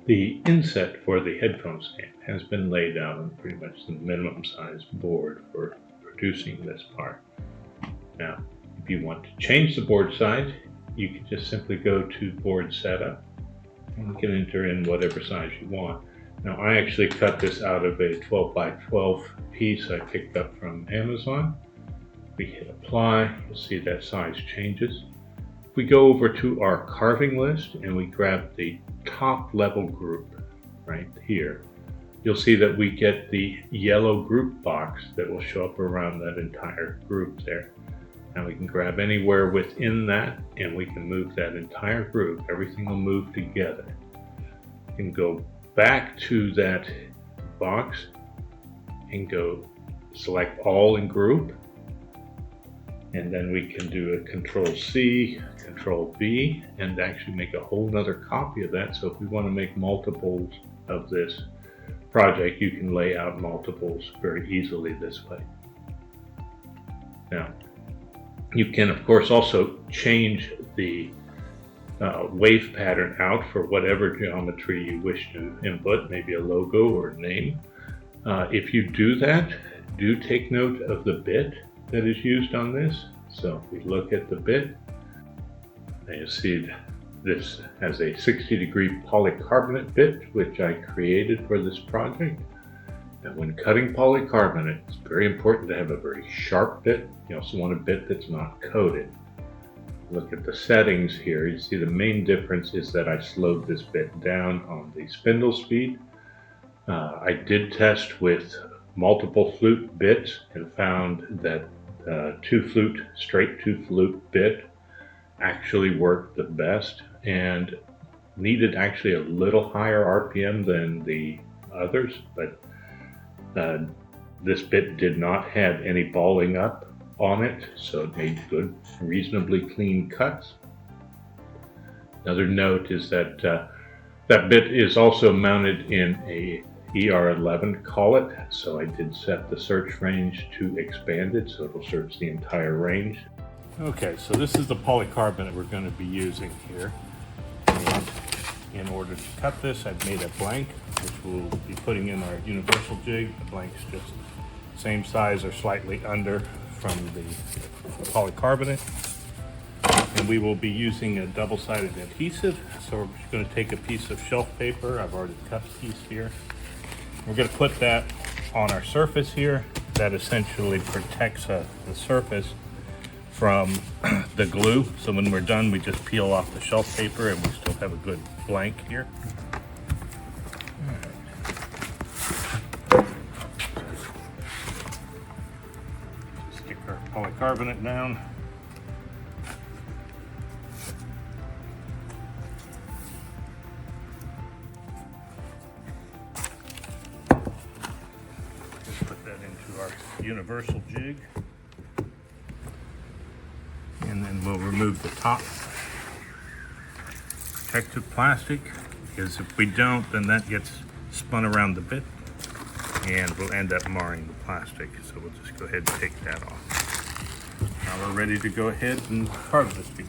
The inset for the headphone stand has been laid out on pretty much the minimum size board for producing this part. Now, if you want to change the board size, you can just simply go to board setup and you can enter in whatever size you want. Now, I actually cut this out of a 12 by 12 piece I picked up from Amazon. We hit apply, you'll see that size changes. If we go over to our carving list and we grab the top level group right here, you'll see that we get the yellow group box that will show up around that entire group there. Now we can grab anywhere within that and we can move that entire group. Everything will move together. You can go back to that box and go select all in group. And then we can do a Control C, Control V, and actually make a whole nother copy of that. So if we want to make multiples of this project, you can lay out multiples very easily this way. Now, you can of course also change the wave pattern out for whatever geometry you wish to input, maybe a logo or a name. If you do that, do take note of the bit that is used on this. So if we look at the bit, you see this has a 60-degree polycarbonate bit, which I created for this project. And when cutting polycarbonate, it's very important to have a very sharp bit. You also want a bit that's not coated. Look at the settings here. You see the main difference is that I slowed this bit down on the spindle speed. I did test with multiple flute bits and found that straight two flute bit actually worked the best and needed actually a little higher RPM than the others, but this bit did not have any balling up on it, so it made good, reasonably clean cuts. Another note is that that bit is also mounted in a ER11 collet, so I did set the search range to expanded, so it'll search the entire range. Okay, so this is the polycarbonate we're going to be using here. And in order to cut this, I've made a blank, which we'll be putting in our universal jig. The blank's just same size or slightly under from the polycarbonate. And we will be using a double-sided adhesive. So we're just going to take a piece of shelf paper. I've already cut a piece here. We're going to put that on our surface here. That essentially protects the surface from the glue. So when we're done, we just peel off the shelf paper and we still have a good blank here. Stick our polycarbonate down. Our universal jig, and then we'll remove the top protective plastic, because if we don't, then that gets spun around the bit and we'll end up marring the plastic. So we'll just go ahead and take that off. Now we're ready to go ahead and carve this piece.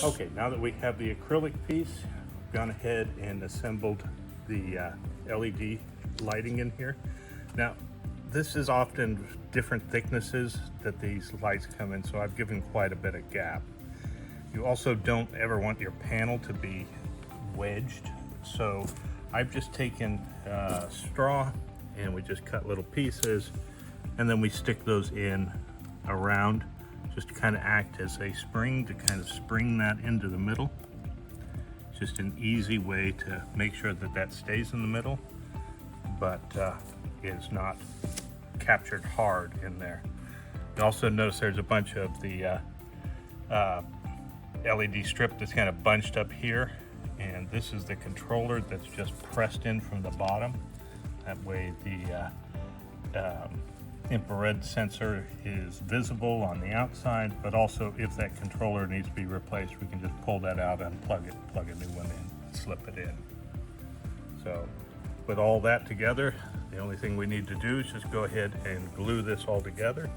Okay, now that we have the acrylic piece, we've gone ahead and assembled the LED lighting in here. Now, this is often different thicknesses that these lights come in, so I've given quite a bit of gap. You also don't ever want your panel to be wedged, so I've just taken straw and we just cut little pieces, and then we stick those in around, just to kind of act as a spring to kind of spring that into the middle. It's just an easy way to make sure that that stays in the middle, but is not captured hard in there. You also notice there's a bunch of the LED strip that's kind of bunched up here, and this is the controller that's just pressed in from the bottom. That way the infrared sensor is visible on the outside, but also if that controller needs to be replaced, we can just pull that out and plug a new one in, slip it in. So put all that together. The only thing we need to do is just go ahead and glue this all together.